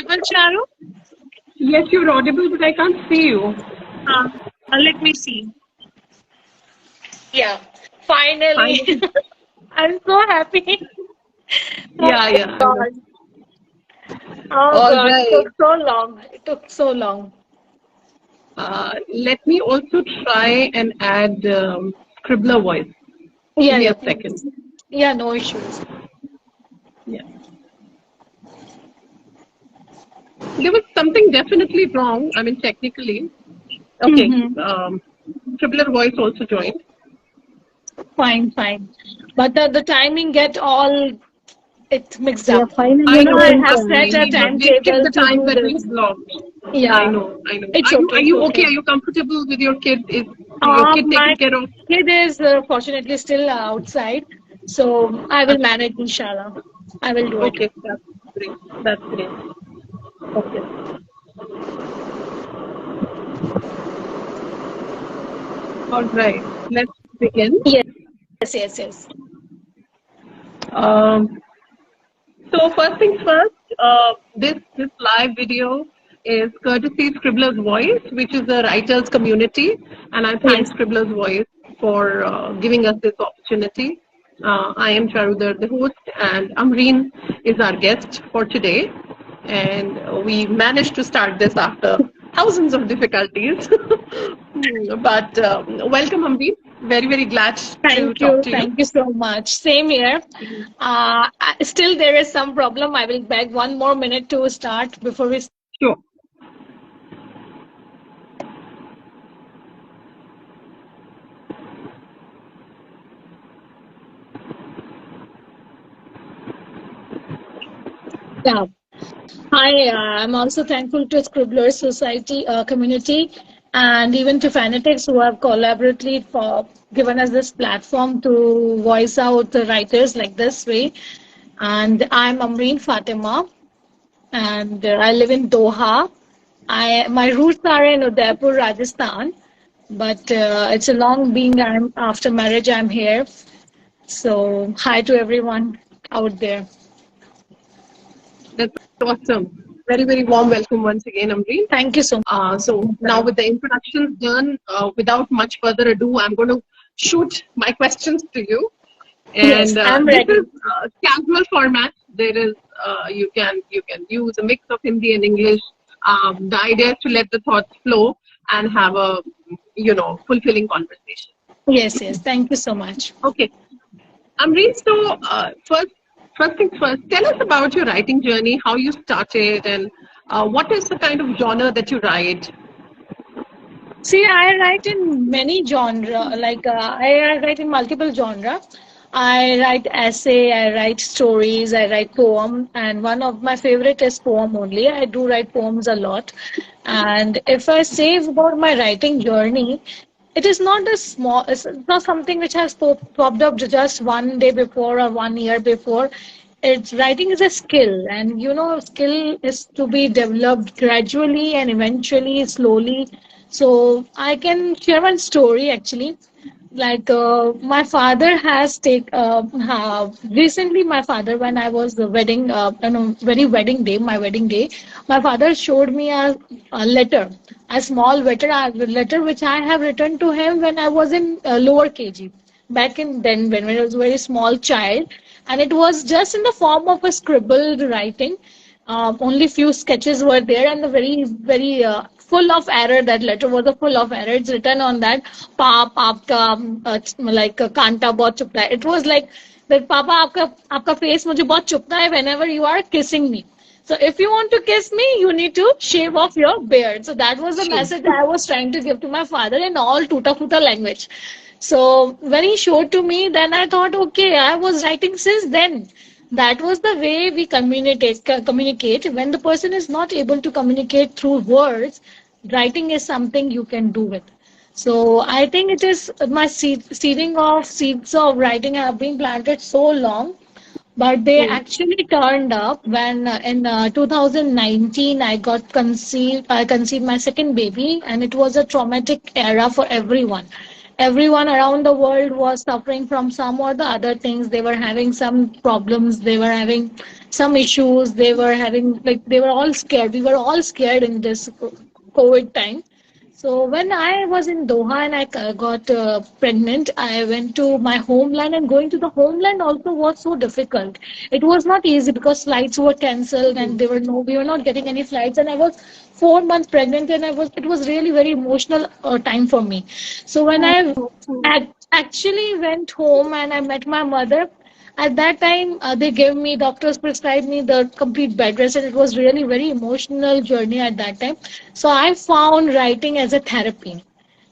audible, Charu? Yes, you're audible, but I can't see you. Let me see. Yeah, finally. I'm so happy. Yeah. God. Oh All God, right. it took so long. It took so long. Let me also try and add Scribbler voice. Yeah, Give me yeah, a second. please. Yeah, no issues. Yeah. There was something definitely wrong. I mean, technically. Okay. Scribbler voice also joined. Fine. But the timing get all it mixed Yeah, up. finally You I know, know, I everything have set a joined. absolutely. But they skipped timetable the to time do that we this. blocked. I Yeah, know. it's Are you okay. are It's you okay? okay. Are you comfortable with your kid? Is your kid taken My care of? kid is fortunately still outside, so I will manage, inshallah. I will do it. Okay, that's great. That's great. Okay. All right. Let's begin. Yes. Um, so first things first, this live video is courtesy Scribblers Voice, which is a writers community, and I thank Yes. Scribblers Voice for giving us this opportunity. I am Charudar, the host, and Amreen is our guest for today. And we managed to start this after thousands of difficulties. But welcome, Amreen. Very glad to talk to you. Thank you so much. Same here. Still, there is some problem. I will beg 1 more minute to start before we. Sure. Yeah. Hi, I'm also thankful to Scribblers Society community and even to Fanatixx who have collaboratively given us this platform to voice out the writers like this way. And I'm Amreen Fatima, and I live in Doha. My roots are in Udaipur, Rajasthan, but it's a long being. I'm after marriage. I'm here. So hi to everyone out there. That's awesome. Very warm welcome once again, Amreen. Thank you so much. So now with the introductions done, without much further ado, I'm going to shoot my questions to you. And Yes, I'm this ready. is casual format. There is you can use a mix of Hindi and English. The idea is to let the thoughts flow and have a fulfilling conversation. Yes. Thank you so much. Okay, Amreen. So first things first. Tell us about your writing journey, how you started, and what is the kind of genre that you write? See, I write in many genre. Like I write in multiple genre. I write essay, I write stories, I write poem, and one of my favorite is poem only. I do write poems a lot. And if I say about my writing journey, it is not a small. It's not something which has popped up just one day before or 1 year before. It's writing is a skill, and skill is to be developed gradually and eventually, slowly. So I can share one story actually. Like my father has recently. My father, when I was the wedding, my wedding day, my father showed me a letter, a small letter which I have written to him when I was in lower KG, back in then when I was a very small child, and it was just in the form of a scribbled writing. Only few sketches were there, and the very full of error. That letter was a full of error. It's written on that, "Paap aapka like kanta bahut chupta hai." It was like that, "Papa, aapka face mujhe bahut chupta hai whenever you are kissing me. So if you want to kiss me, you need to shave off your beard." So that was the message I was trying to give to my father in all tuta futa language. So when he showed to me, then I thought, okay, I was writing since then. That was the way we communicate. When the person is not able to communicate through words, writing is something you can do with. So I think it is my seeds of writing have been planted so long, but they actually turned up when in 2019 I conceived my second baby, and it was a traumatic era for everyone. Everyone around the world was suffering from some or the other things. They were having some problems. They were having some issues. They were having, like, they were all scared. We were all scared in this COVID time. So when I was in Doha and I got pregnant, I went to my homeland, and going to the homeland also was so difficult. It was not easy because flights were cancelled and there were no, we were not getting any flights. And I was 4 months pregnant, and it was really very emotional time for me. So when I actually went home and I met my mother, at that time, they gave me, doctors prescribed me the complete bed rest, and it was really very emotional journey at that time. So I found writing as a therapy.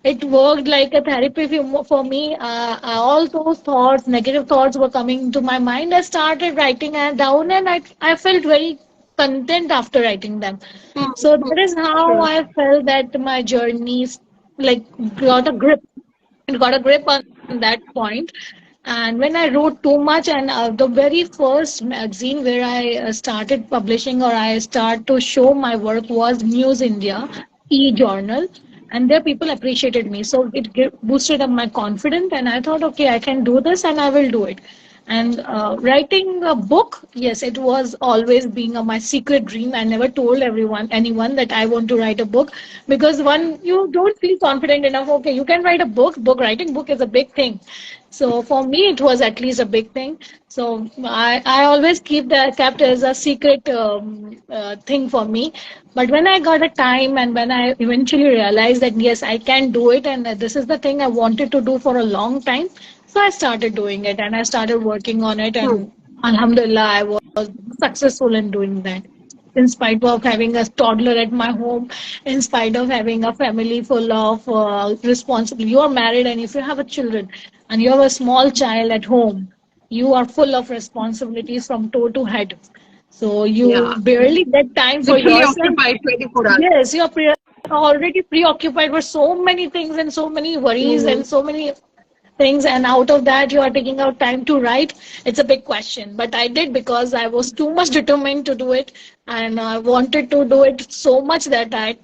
It worked like a therapy for me. All those thoughts, negative thoughts were coming to my mind. I started writing down, and I felt very content after writing them. So that is how Sure. I felt that my journey like got a grip. It got a grip on that point. And when I wrote too much, and the very first magazine where I started publishing, or I start to show my work, was News India e-journal, and there people appreciated me. So it boosted up my confidence, and I thought, okay, I can do this, and I will do it. And writing a book, yes, it was always being my secret dream. I never told anyone that I want to write a book, because one, you don't feel confident enough. Okay, you can write a book. Writing book is a big thing. So for me, it was at least a big thing. So I always kept as a secret thing for me. But when I got a time, and when I eventually realized that yes, I can do it, and this is the thing I wanted to do for a long time, so I started doing it, and I started working on it, Hmm. and Alhamdulillah, I was successful in doing that. In spite of having a toddler at my home, in spite of having a family full of responsibility, you are married, and if you have a children, and you have a small child at home, you are full of responsibilities from toe to head. So you Yeah. barely get time for Literally yourself. occupied 24 hours. Yes, you are already preoccupied with so many things and so many worries Mm-hmm. and so many things, and out of that you are taking out time to write. It's a big question, but I did because I was too much determined to do it, and I wanted to do it so much that I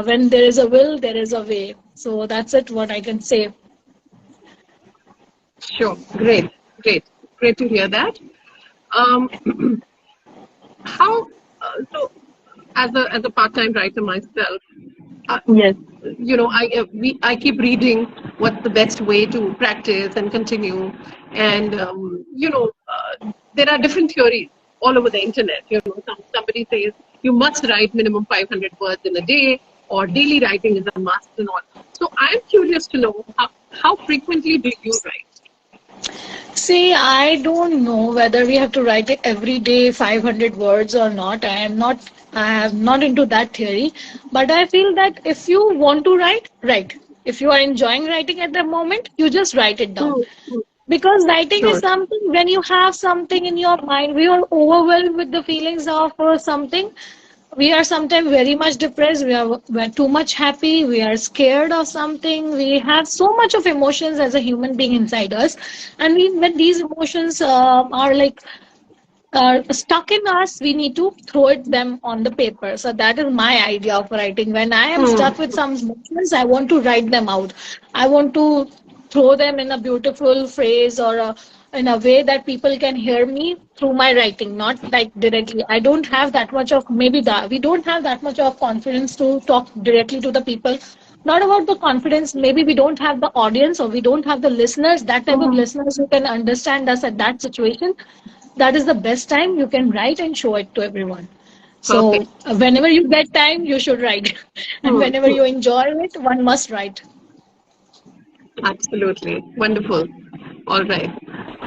when there is a will, there is a way. So that's it, what I can say. Sure. Great. Great. Great to hear that. Um, how so as a part-time writer myself, uh, Yes. I keep reading what's the best way to practice and continue, and there are different theories all over the internet. Somebody says you must write minimum 500 words in a day, or daily writing is a must, and all. So I'm curious to know how frequently do you write? See, I don't know whether we have to write it every day 500 words or not. I am not into that theory. But I feel that if you want to write, write. If you are enjoying writing at the moment, you just write it down. Hmm, hmm. Because writing is Sure. something, when you have something in your mind, we are overwhelmed with the feelings of something. We are sometimes very much depressed, we're too much happy, we are scared of something, we have so much of emotions as a human being inside us. And when these emotions are like stuck in us, we need to throw them on the paper. So that is my idea of writing. When I am Hmm. stuck with some emotions, I want to write them out. I want to throw them in a beautiful phrase, or in a way that people can hear me through my writing, not like directly. I don't have that much of, maybe that we don't have that much of confidence to talk directly to the people. Not about the confidence, maybe we don't have the audience, or we don't have the listeners, that type of Hmm. listeners who can understand us at that situation. That is the best time you can write and show it to everyone. So Perfect. whenever you get time, you should write. And Hmm. whenever Hmm. you enjoy it, one must write. Absolutely. Wonderful. All right.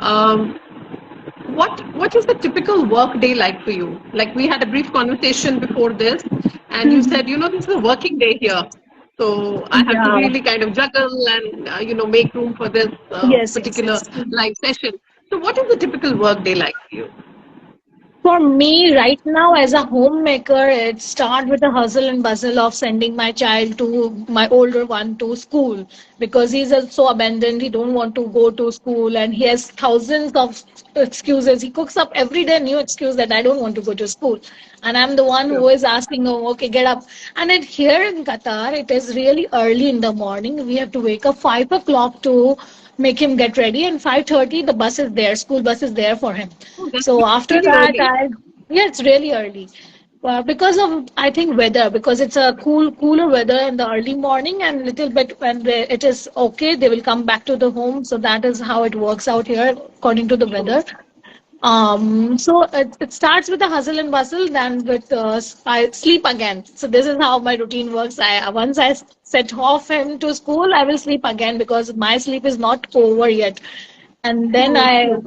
Um, what is the typical work day like for you? Like, we had a brief conversation before this, and you said, this is a working day here. So I have to Yeah. really kind of juggle and make room for this Yes, yes, particular yes. live session. So what is the typical work day like for you? For me, right now, as a homemaker, it starts with the hustle and bustle of sending my child to my older one to school, because he's so abandoned. He don't want to go to school, and he has thousands of excuses. He cooks up every day new excuse that I don't want to go to school, and I'm the one Sure. who is asking him, okay, get up. And here in Qatar, it is really early in the morning. We have to wake up 5 o'clock to make him get ready, and 5:30 the bus is there, school bus is there for him. Oh, that's So after really that, early. yeah, it's really early. Because of, I think, weather, because it's a cooler weather in the early morning, and little bit when it is okay, they will come back to the home. So that is how it works out here according to the Sure. weather. So it starts with a hustle and bustle, then with I sleep again. So this is how my routine works. I once I set off him to school, I will sleep again because my sleep is not over yet. And then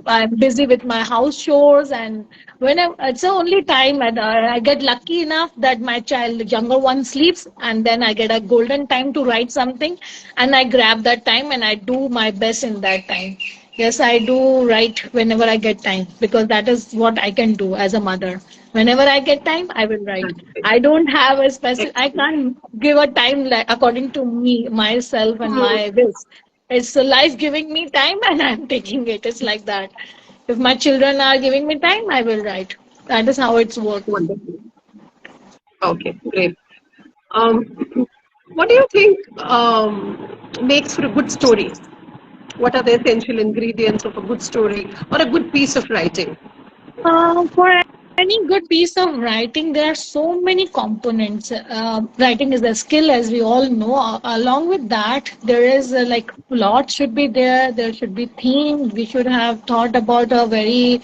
I'm busy with my house chores, and it's the only time, and I get lucky enough that my child, younger one, sleeps, and then I get a golden time to write something, and I grab that time and I do my best in that time. Yes, I do write whenever I get time because that is what I can do as a mother. Whenever I get time, I will write. That's great. I don't have a specific, I Excellent. can't give a time like according to me, myself, and Hmm. my wish. It's a life giving me time and I'm taking it. It's like that. If my children are giving me time, I will write. That is how it's worked. Wonderful. Okay, great. Um, what do you think makes for a good story? What are the essential ingredients of a good story or a good piece of writing? For any good piece of writing, there are so many components. Writing is a skill, as we all know. Along with that, there is like plot should be there. There should be theme. We should have thought about a very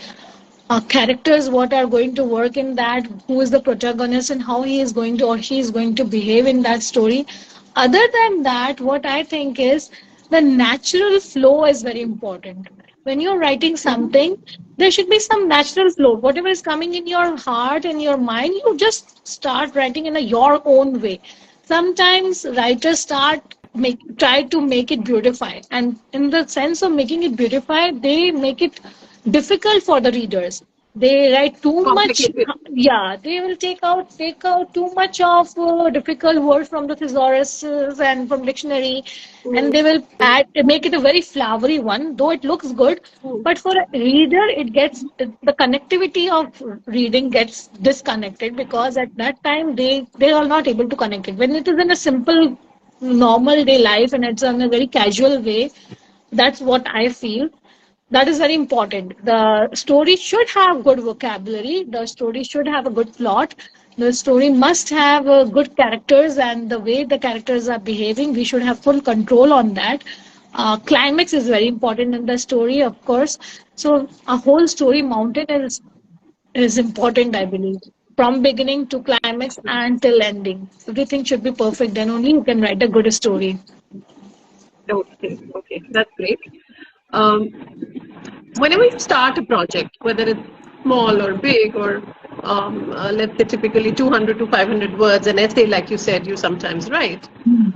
characters, what are going to work in that, who is the protagonist, and how he is going to or she is going to behave in that story. Other than that, what I think is the natural flow is very important. When you're writing something, there should be some natural flow. Whatever is coming in your heart and your mind, you just start writing in your own way. Sometimes writers try to make it beautify, and in the sense of making it beautify, they make it difficult for the readers. They write too much. Complicated. Yeah, they will take out too much of difficult words from the thesauruses and from dictionary, and Mm, they will mm, make it a very flowery one, though it looks good. mm. But for a reader, it gets the connectivity of reading gets disconnected because at that time they are not able to connect it. When it is in a simple normal day life and it's in a very casual way, that's what I feel. That is very important. The story should have good vocabulary. The story should have a good plot. The story must have good characters, and the way the characters are behaving, we should have full control on that. Climax is very important in the story, of course. So a whole story mountain is important, I believe. From beginning to climax and till ending, everything should be perfect. Then only you can write a good story. Okay, okay, that's great. Um, whenever you start a project, whether it's small or big, or let's say typically 200 to 500 words, an essay, like you said, you sometimes write.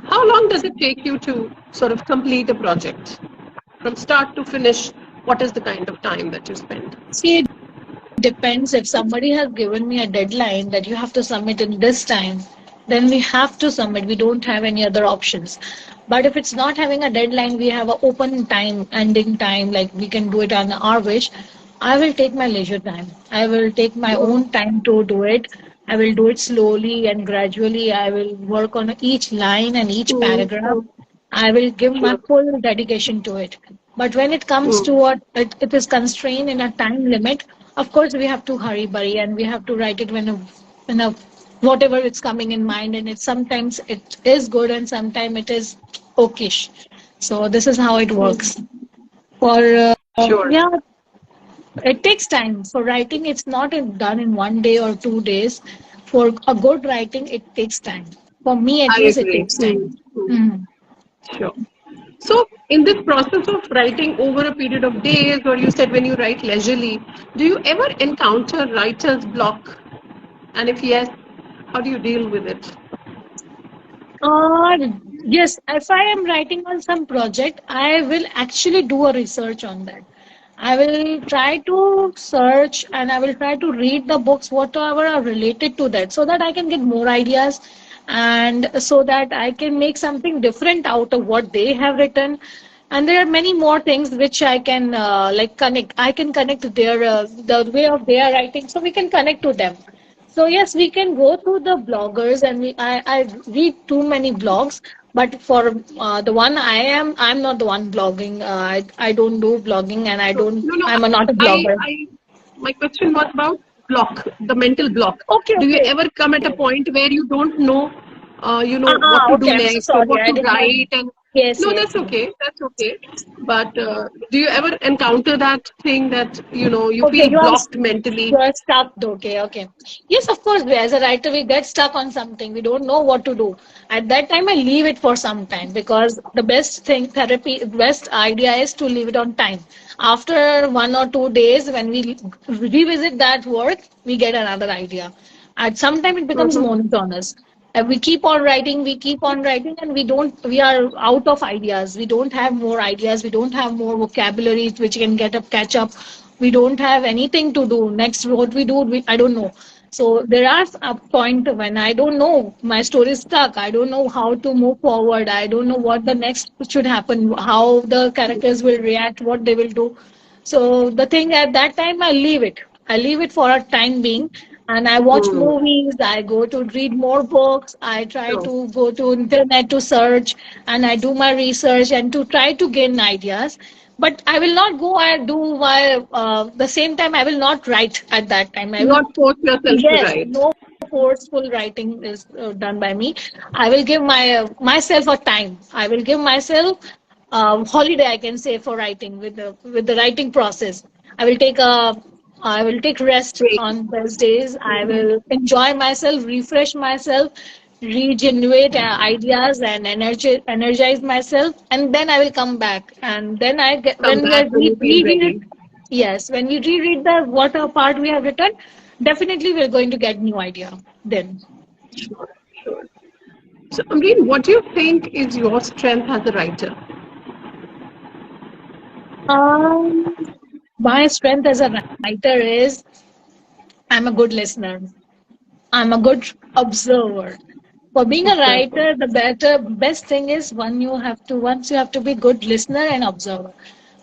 How long does it take you to sort of complete a project from start to finish? What is the kind of time that you spend? See, it depends. If somebody has given me a deadline that you have to submit in this time, then we have to submit. We don't have any other options. But if it's not having a deadline, we have an open time, ending time, like we can do it on our wish. I will take my leisure time. I will take my Mm, own time to do it. I will do it slowly and gradually. I will work on each line and each mm, paragraph. I will give my sure. full dedication to it. But when it comes to Mm, what it is constrained in a time limit, of course we have to hurry, burry, and we have to write it when a whatever it's coming in mind, and it sometimes it is good and sometimes it is okayish. So this is how it mm, works. For sure. yeah, it takes time. For writing, it's not done in 1 day or 2 days. For a good writing, it takes time. For me, at I least, it agree. takes time. Mm, mm, Mhm. sure. So, in this process of writing over a period of days, or you said when you write leisurely, do you ever encounter writer's block? And if yes, how do you deal with it? Uh, yes, if I am writing on some project, I will actually do a research on that. I will try to search and I will try to read the books, whatever are related to that, so that I can get more ideas and so that I can make something different out of what they have written. And there are many more things which I can like connect. I can connect their the way of their writing, so we can connect to them. So yes, we can go through the bloggers, and I read too many blogs. But for the one I'm not the one blogging. I don't do blogging, and I No, don't. no, no. I'm not a blogger. My question was about block, the mental block. Okay, Do you okay. ever come at a Yes. point where you don't know, what to do Okay. I'm so next or sorry. what I to did not. write? And Yes, no, yes, that's yes. okay. That's okay. But do you ever encounter that thing that you Okay, feel blocked you mentally? are stuck. Okay, okay. Yes, of course. As a writer, we get stuck on something. We don't know what to do. At that time, I leave it for some time, because the best thing, therapy, best idea is to leave it on time. After 1 or 2 days, when we revisit that work, we get another idea. At some time, it becomes Mm-hmm. monotonous. We keep on writing, and we are out of ideas. We don't have more ideas. We don't have more vocabulary which can catch up. We don't have anything to do. Next, what we do, I don't know. So there are a point when I don't know. My story is stuck. I don't know how to move forward. I don't know what the next should happen, how the characters will react, what they will do. So the thing at that time, I leave it. I leave it for a time being, and I watch Mm. movies. I go to read more books. I try So, to go to internet to search, and I do my research and to try to gain ideas. But I will not go and do my the same time. I will not write at that time. I will. not force yourself to Yes, write. no forceful writing is done by me. I will give myself a time. I will give myself holiday, I can say, for writing with the writing process. I will take a I will take rest Great. on those days. I Mm-hmm. will enjoy myself, refresh myself, regenerate ideas, and energize myself, and then I will come back. And then I get Come when we are back when you feel reread. ready. Yes, when we reread the what a part we have written, definitely we're going to get new idea then. Sure, sure. So, Amreen, what do you think is your strength as a writer? Um, my strength as a writer is I'm a good listener. I'm a good observer. For being a Observer. writer, the best thing is once you have to be good listener and observer.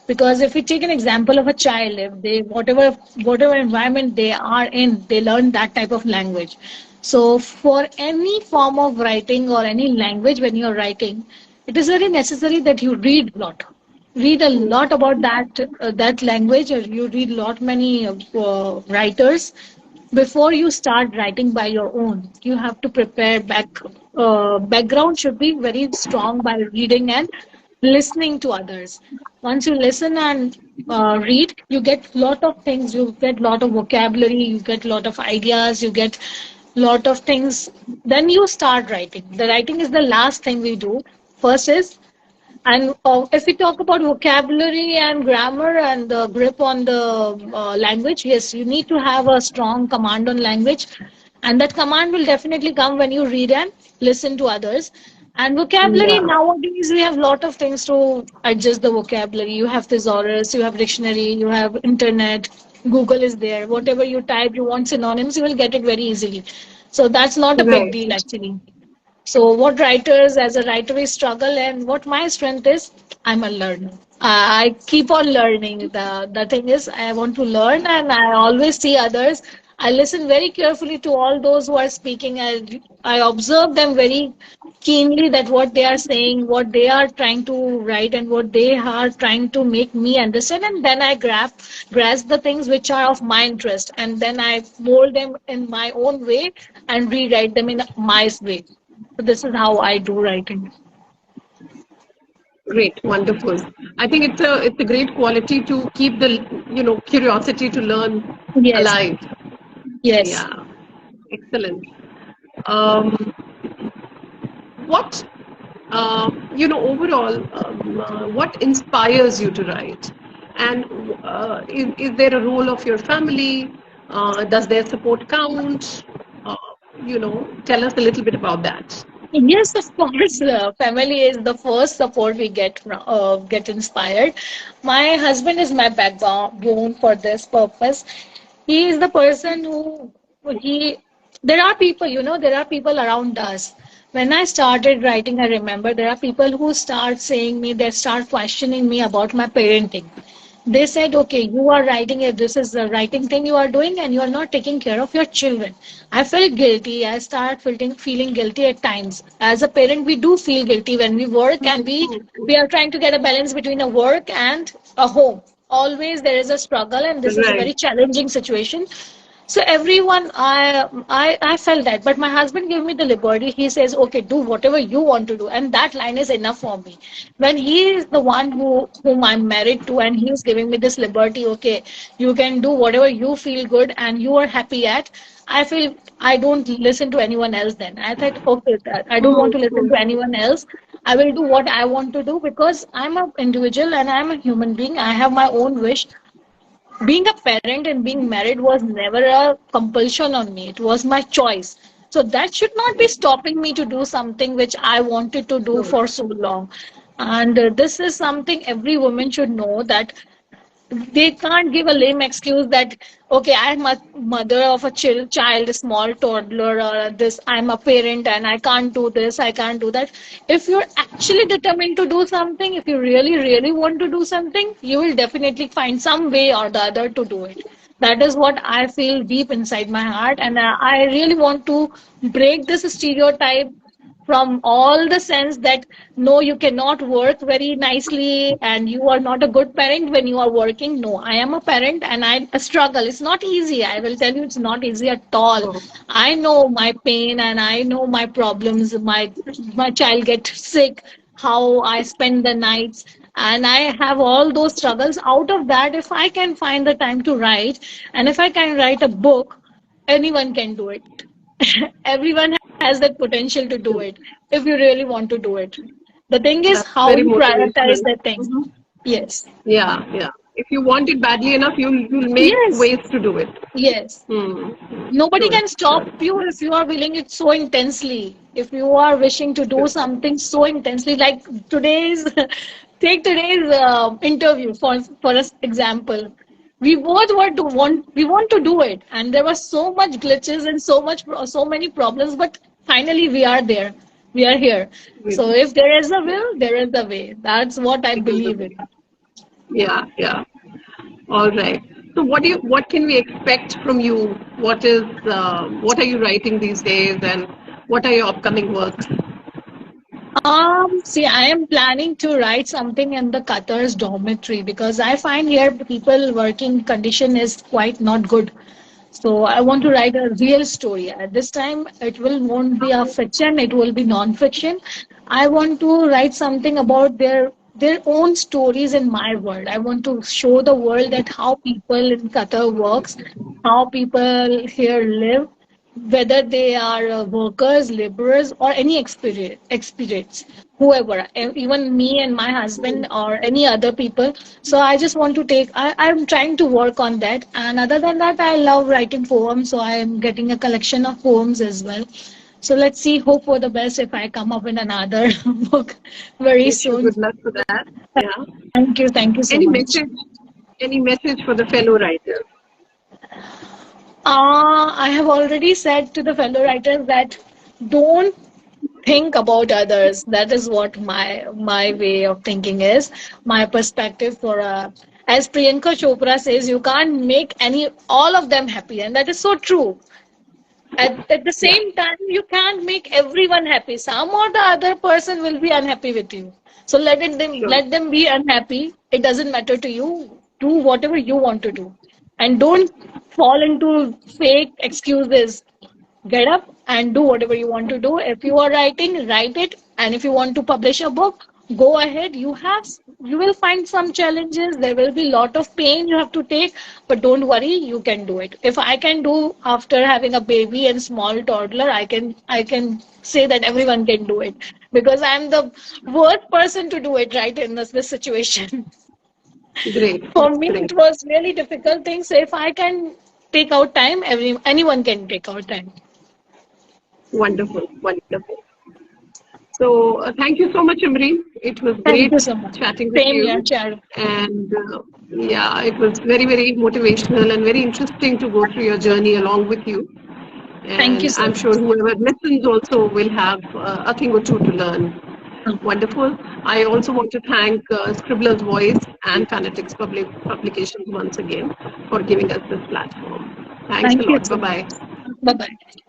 Because if we take an example of a child, if they whatever environment they are in, they learn that type of language. So for any form of writing or any language, when you're writing, it is very necessary that you read a lot about that language, or you read lot many writers before you start writing by your own. You have to prepare background should be very strong by reading and listening to others. Once you listen and read, you get lot of things. You get lot of vocabulary, you get lot of ideas, you get lot of things. Then you start writing. The writing is the last thing we do. First is, and if we talk about vocabulary and grammar and the grip on the language, yes, you need to have a strong command on language. And that command will definitely come when you read and listen to others. And vocabulary, Yeah. nowadays, we have a lot of things to adjust the vocabulary. You have thesaurus, you have dictionary, you have internet, Google is there. Whatever you type, you want synonyms, you will get it very easily. So that's not a big Right. deal, actually. So, what writers, as a writer, we struggle, and what my strength is, I'm a learner. I keep on learning. The thing is, I want to learn, and I always see others. I listen very carefully to all those who are speaking. I observe them very keenly, that what they are saying, what they are trying to write, and what they are trying to make me understand. And then I grasp the things which are of my interest, and then I mold them in my own way and rewrite them in my way. So this is how I do writing. Great. Wonderful. I think it's a great quality to keep the curiosity to learn Yes, alive. yes. Yeah. Excellent. Um, what overall, what inspires you to write? And is there a role of your family? Does their support count? Uh, tell us a little bit about that. Yes, of course. Family is the first support we get inspired. My husband is my backbone for this purpose. He is the person who he. There are people, there are people around us. When I started writing, I remember there are people who start saying me, they start questioning me about my parenting. They said, okay, you are writing it, this is the writing thing you are doing, and you are not taking care of your children. I felt guilty. I started feeling guilty at times. As a parent, we do feel guilty when we work, and we are trying to get a balance between a work and a home. Always there is a struggle, and this is a Right. very challenging situation. So everyone, I felt that, but my husband gave me the liberty. He says, "Okay, do whatever you want to do," and that line is enough for me. When he is the one whom I'm married to, and he's giving me this liberty, okay, you can do whatever you feel good and you are happy at. I feel I don't listen to anyone else. Then I thought, okay, I don't want to listen to anyone else. I will do what I want to do because I'm an individual and I'm a human being. I have my own wish. Being a parent and being married was never a compulsion on me. It was my choice. So that should not be stopping me to do something which I wanted to do for so long. And this is something every woman should know, that they can't give a lame excuse that, okay, I'm a mother of a child, a small toddler, or this, I'm a parent and I can't do this, I can't do that. If you're actually determined to do something, if you really really want to do something, you will definitely find some way or the other to do it. That is what I feel deep inside my heart, and I really want to break this stereotype from all the sense that no, you cannot work very nicely and you are not a good parent when you are working. No, I am a parent and I struggle. It's not easy. I will tell you, it's not easy at all. Oh, I know my pain and I know my problems. My child gets sick, how I spend the nights, and I have all those struggles. Out of that, if I can find the time to write, and if I can write a book, anyone can do it. Everyone has that potential to do it if you really want to do it. The thing is that's how very you prioritize motivational. that thing. Yes. Yeah, yeah. If you want it badly enough, you'll make Yes. ways to do it. Yes. Nobody Sure, can sure. stop you if you are willing it so intensely. If you are wishing to do Sure. something so intensely, like today's, take today's interview for us example. We both were to want we want to do it, and there were so much glitches and so many problems, but finally we are there. We are here. So if there is a will, there is a way. That's what I believe in. Yeah, yeah. All right. So what can we expect from you? What are you writing these days, and what are your upcoming works? See, I am planning to write something in the Qatar's dormitory because I find here people working condition is quite not good. So I want to write a real story. At this time, it will won't be a fiction; it will be non-fiction. I want to write something about their own stories in my world. I want to show the world that how people in Qatar works, how people here live, whether they are workers, laborers, or any experience, whoever, even me and my husband or any other people. So I just want to I'm trying to work on that. And other than that, I love writing poems, so I am getting a collection of poems as well. So let's see, hope for the best if I come up with another book very Wish you soon. good luck for that. Yeah. Thank you so Any much. message? Any message for the fellow writers? I have already said to the fellow writers that don't think about others. That is what my way of thinking is, my perspective for as Priyanka Chopra says, you can't make any all of them happy, and that is so true. At the Yeah. same time, you can't make everyone happy. Some or the other person will be unhappy with you. So Sure. let them be unhappy. It doesn't matter to you. Do whatever you want to do, and don't fall into fake excuses. Get up and do whatever you want to do. If you are writing, write it. And if you want to publish a book, go ahead. You will find some challenges. There will be a lot of pain you have to take, but don't worry, you can do it. If I can do after having a baby and small toddler, I can say that everyone can do it because I'm the worst person to do it right in this situation. Great. For me, Great. it was really difficult thing. So if I can take out time, anyone can take out time. Wonderful. Wonderful. So thank you so much, Amreen. It was Thank great you so much. chatting with Same here, you. Charu. And yeah, it was very, very motivational and very interesting to go through your journey along with you. Thank you And so I'm much. sure whoever listens also will have a thing or two to learn. Wonderful. I also want to thank Scribblers Voice and Fanatixx Publications once again for giving us this platform. Thanks a Thank you lot. so Bye-bye. much. Bye bye.